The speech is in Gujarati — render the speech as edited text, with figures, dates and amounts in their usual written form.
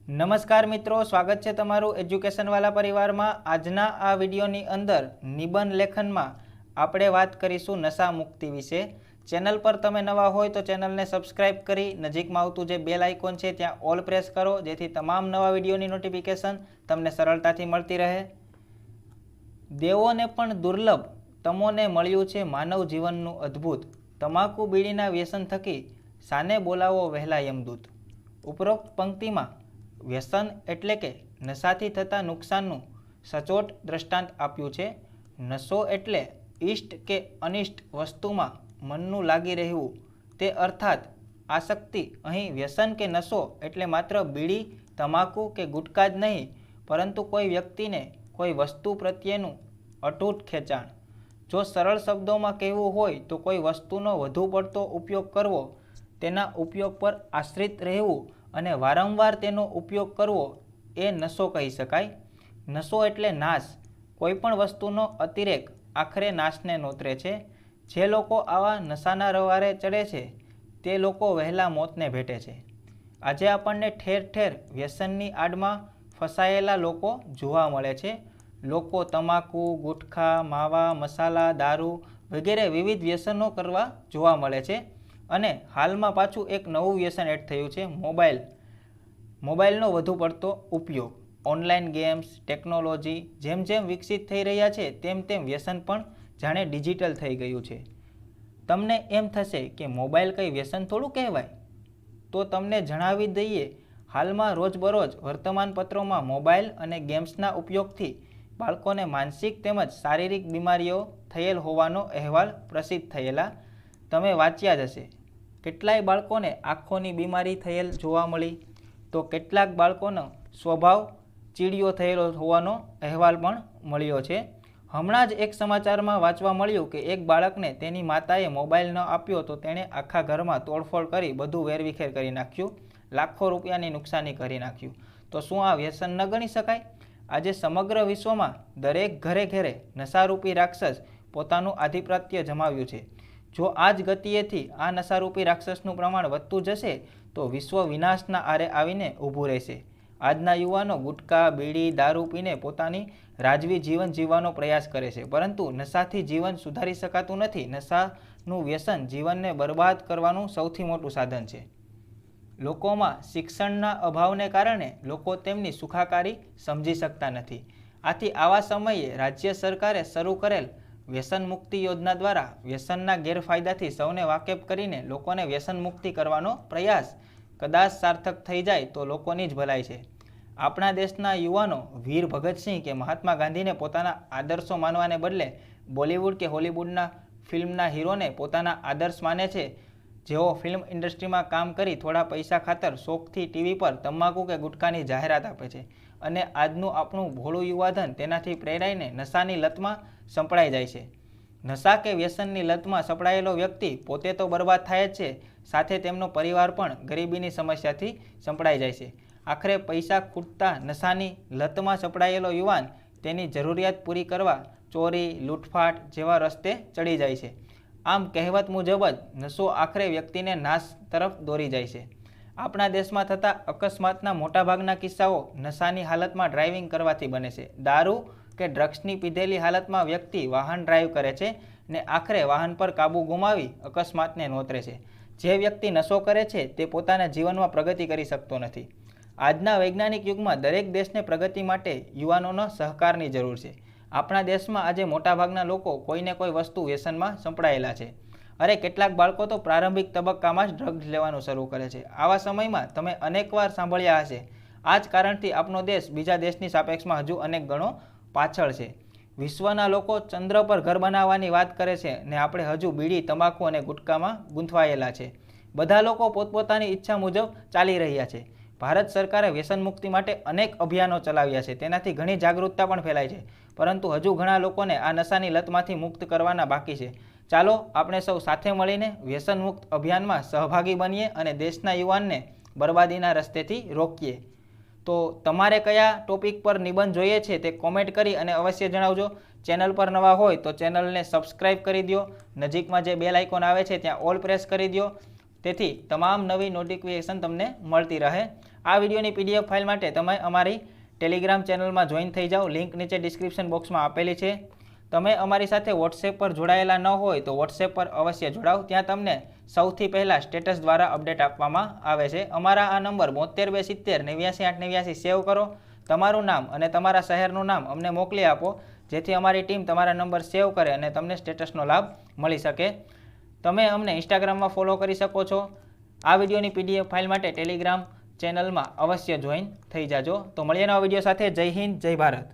નમસ્કાર મિત્રો, સ્વાગત છે તમારું એજ્યુકેશન વાલા પરિવારમાં। આજના આ વિડીયોની અંદર નિબંધ લેખનમાં આપણે વાત કરીશું નશા મુક્તિ વિશે। ચેનલ પર તમે નવા હોય તો ચેનલને સબસ્ક્રાઇબ કરી નજીકમાં આવતું જે બેલ આઇકોન છે ત્યાં ઓલ પ્રેસ કરો, જેથી તમામ નવા વિડીયોની નોટિફિકેશન તમને સરળતાથી મળતી રહે। દેવોને પણ દુર્લભ તમોને મળ્યું છે માનવ જીવનનું અદ્ભુત, તમાકુ બીડીના વ્યસન થકી સાને બોલાવો વહેલા યમદૂત। ઉપરોક્ત પંક્તિમાં વ્યસન એટલે કે નશાથી થતા નુકસાનનું સચોટ દ્રષ્ટાંત આપ્યું છે। નશો એટલે ઇષ્ટ કે અનિષ્ટ વસ્તુમાં મનનું લાગી રહેવું તે અર્થાત આસક્તિ। અહીં વ્યસન કે નશો એટલે માત્ર બીડી, તમાકુ કે ગુટકા જ નહીં, પરંતુ કોઈ વ્યક્તિને કોઈ વસ્તુ પ્રત્યેનું અતૂટ ખેંચાણ। જો સરળ શબ્દોમાં કહેવું હોય તો કોઈ વસ્તુનો વધુ પડતો ઉપયોગ કરવો, તેના ઉપયોગ પર આશ્રિત રહેવું અને વારંવાર તેનો ઉપયોગ કરવો એ નશો કહી શકાય। નશો એટલે નાશ, કોઈપણ વસ્તુનો અતિરેક આખરે નાશને નોતરે છે। જે લોકો આવા નશાના રવારે ચડે છે તે લોકો વહેલા મોતને ભેટે છે। આજે આપણને ઠેર ઠેર વ્યસનની આડમાં ફસાયેલા લોકો જોવા મળે છે। લોકો તમાકુ, ગુટખા, માવા, મસાલા, દારૂ વગેરે વિવિધ વ્યસનો કરવા જોવા મળે છે। અને હાલમાં પાછું એક નવું વ્યસન એડ થયું છે, મોબાઈલનો વધુ પડતો ઉપયોગ। ઓનલાઈન ગેમ્સ, ટેકનોલોજી જેમ જેમ વિકસિત થઈ રહ્યા છે તેમ તેમ વ્યસન પણ જાણે ડિજિટલ થઈ ગયું છે। તમને એમ થશે કે મોબાઈલ કંઈ વ્યસન થોડું કહેવાય? તો તમને જણાવી દઈએ, હાલમાં રોજબરોજ વર્તમાનપત્રોમાં મોબાઈલ અને ગેમ્સના ઉપયોગથી બાળકોને માનસિક તેમજ શારીરિક બીમારીઓ થયેલ હોવાનો અહેવાલ પ્રસિદ્ધ થયેલા તમે વાંચ્યા જ હશે। કેટલાય બાળકોને આંખોની બીમારી થયેલ જોવા મળી, તો કેટલાક બાળકોનો સ્વભાવ ચીડિયો થયેલો હોવાનો અહેવાલ પણ મળ્યો છે। હમણાં જ એક સમાચારમાં વાંચવા મળ્યું કે એક બાળકને તેની માતાએ મોબાઈલ ન આપ્યો તો તેણે આખા ઘરમાં તોડફોડ કરી બધું વેરવિખેર કરી નાખ્યું, લાખો રૂપિયાની નુકસાની કરી નાખ્યું। તો શું આ વ્યસન ન ગણી શકાય? આજે સમગ્ર વિશ્વમાં દરેક ઘરે ઘરે નશારૂપી રાક્ષસ પોતાનું આધિપત્ય જમાવ્યું છે। જો આ જ ગતિએથી આ નશારૂપી રાક્ષસનું પ્રમાણ વધતું જશે તો વિશ્વ વિનાશના આરે આવીને ઊભું રહેશે। આજના યુવાનો ગુટકા, બીડી, દારૂ પીને પોતાની રાજવી જીવન જીવવાનો પ્રયાસ કરે છે, પરંતુ નશાથી જીવન સુધારી શકાતું નથી। નશાનું વ્યસન જીવનને બરબાદ કરવાનું સૌથી મોટું સાધન છે। લોકોમાં શિક્ષણના અભાવને કારણે લોકો તેમની સુખાકારી સમજી શકતા નથી। આથી આવા સમયે રાજ્ય સરકારે શરૂ કરેલ વ્યસન મુક્તિ યોજના દ્વારા વ્યસનના ગેરફાયદાથી સૌને વાકેફ કરીને લોકોને વ્યસન મુક્તિ કરવાનો પ્રયાસ કદાચ સાર્થક થઈ જાય તો લોકોની જ ભલાઈ છે। આપણા દેશના યુવાનો વીર ભગતસિંહ કે મહાત્મા ગાંધીને પોતાના આદર્શો માનવાને બદલે બોલિવૂડ કે હોલિવૂડના ફિલ્મના હીરોને પોતાના આદર્શ માને છે, જેઓ ફિલ્મ ઇન્ડસ્ટ્રીમાં કામ કરી થોડા પૈસા ખાતર શોખથી ટીવી પર તમાકુ કે ગુટખાની જાહેરાત આપે છે। અને આજનું આપણું ભોળું યુવાધન તેનાથી પ્રેરાઈને નશાની લતમાં સંપડાઈ જાય છે। નશા કે વ્યસનની લતમાં સપડાયેલો વ્યક્તિ પોતે તો બરબાદ થાય જ છે, સાથે તેમનો પરિવાર પણ ગરીબીની સમસ્યાથી સંપડાઈ જાય છે। આખરે પૈસા ખૂટતા નશાની લતમાં સપડાયેલો યુવાન તેની જરૂરિયાત પૂરી કરવા ચોરી, લૂંટફાટ જેવા રસ્તે ચડી જાય છે। આમ કહેવત મુજબ જ નશો આખરે વ્યક્તિને નાશ તરફ દોરી જાય છે। આપણા દેશમાં થતા અકસ્માતના મોટાભાગના કિસ્સાઓ નશાની હાલતમાં ડ્રાઇવિંગ કરવાથી બને છે। દારૂ કે ડ્રગ્સની પીધેલી હાલતમાં વ્યક્તિ વાહન ડ્રાઈવ કરે છે ને આખરે વાહન પર કાબુ ગુમાવી અકસ્માતને નોતરે છે। જે વ્યક્તિ નશો કરે છે તે પોતાના જીવનમાં પ્રગતિ કરી શકતો નથી। આજના વૈજ્ઞાનિક યુગમાં દરેક દેશને પ્રગતિ માટે યુવાનોનો સહકારની જરૂર છે। આપણા દેશમાં આજે મોટાભાગના લોકો કોઈને કોઈ વસ્તુ વ્યસનમાં સંપડાયેલા છે। અરે કેટલાક બાળકો તો પ્રારંભિક તબક્કામાં જ ડ્રગ્સ લેવાનું શરૂ કરે છે। આવા સમયમાં તમે અનેકવાર સાંભળ્યા હશે, આ જ કારણથી આપણો દેશ બીજા દેશની સાપેક્ષમાં હજુ અનેક ગણો પાછળ છે। વિશ્વના લોકો ચંદ્ર પર ઘર બનાવવાની વાત કરે છે ને આપણે હજુ બીડી, તમાકુ અને ગુટકામાં ગૂંથવાયેલા છે। બધા લોકો પોતપોતાની ઈચ્છા મુજબ ચાલી રહ્યા છે। ભારત સરકારે વ્યસન મુક્તિ માટે અનેક અભિયાનો ચલાવ્યા છે, તેનાથી ઘણી જાગૃતતા પણ ફેલાય છે, પરંતુ હજુ ઘણા લોકોને આ નશાની લતમાંથી મુક્ત કરવાના બાકી છે। ચાલો આપણે સૌ સાથે મળીને વ્યસન મુક્ત અભિયાનમાં સહભાગી બનીએ અને દેશના યુવાનને બરબાદીના રસ્તેથી રોકીએ। તો તમારે કયા ટોપિક પર નિબંધ જોઈએ છે તે કોમેન્ટ કરી અને અવશ્ય જણાવજો। ચેનલ પર નવા હોય તો ચેનલને સબસ્ક્રાઇબ કરી દો, નજીકમાં જે બેલ આઇકોન આવે છે ત્યાં ઓલ પ્રેસ કરી દો। તેથી તમામ નવી નોટિફિકેશન તમને મળતી રહે। આ વિડીયોની PDF ફાઇલ માટે તમે અમારી ટેલિગ્રામ ચેનલમાં જોઈન થઈ જાઓ, લિંક નીચે ડિસ્ક્રિપ્શન બોક્સમાં આપેલી છે। તમે અમારી સાથે વોટ્સએપ પર જોડાયેલા ન હોય તો વોટ્સએપ પર અવશ્ય જોડાઓ, ત્યાં તમને સૌથી પહેલાં સ્ટેટસ દ્વારા અપડેટ આપવામાં આવે છે। અમારા આ નંબર 72 270 89 8 89 સેવ કરો, તમારું નામ અને તમારા શહેરનું નામ અમને મોકલી આપો, જેથી અમારી ટીમ તમારા નંબર સેવ કરે અને તમને સ્ટેટસનો લાભ મળી શકે। તમે અમને ઇન્સ્ટાગ્રામમાં ફોલો કરી શકો છો। આ વિડીયોની PDF ફાઇલ માટે ટેલિગ્રામ ચેનલમાં અવશ્ય જોઈન થઈ જાજો। તો મળીએ નવા વિડીયો સાથે। જય હિન્દ, જય ભારત।